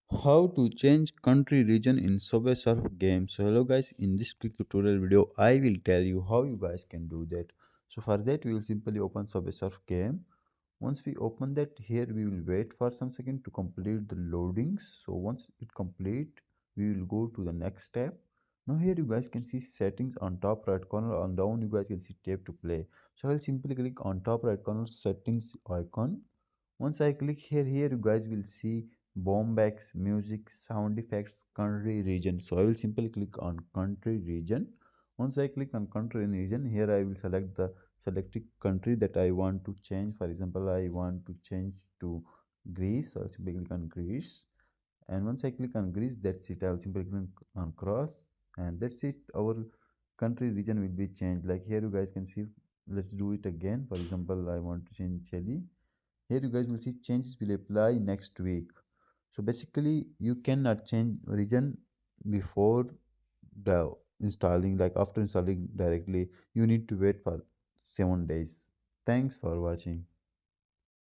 How to change country region in Subway Surf game. So hello guys, in this quick tutorial video I will tell you how you guys can do that. So for that we will simply open Subway Surf game. Once we open that, here we will wait for some second to complete the loadings. So once it complete, we will go to the next step. Now here you guys can see settings on top right corner, on down you guys can see tap to play. So I'll simply click on top right corner settings icon. Once I click here you guys will see Bombex, music, sound effects, country, region. So I will simply click on country region. Once I click on country and region, here I will select the selected country that I want to change. For example, I want to change to Greece. So I'll simply click on Greece. And once I click on Greece, that's it. I'll simply click on cross, and that's it. Our country region will be changed. Like here, you guys can see. Let's do it again. For example, I want to change Chile. Here you guys will see changes will apply next week. So basically you cannot change region before the installing, like after installing directly you need to wait for 7 days. Thanks for watching.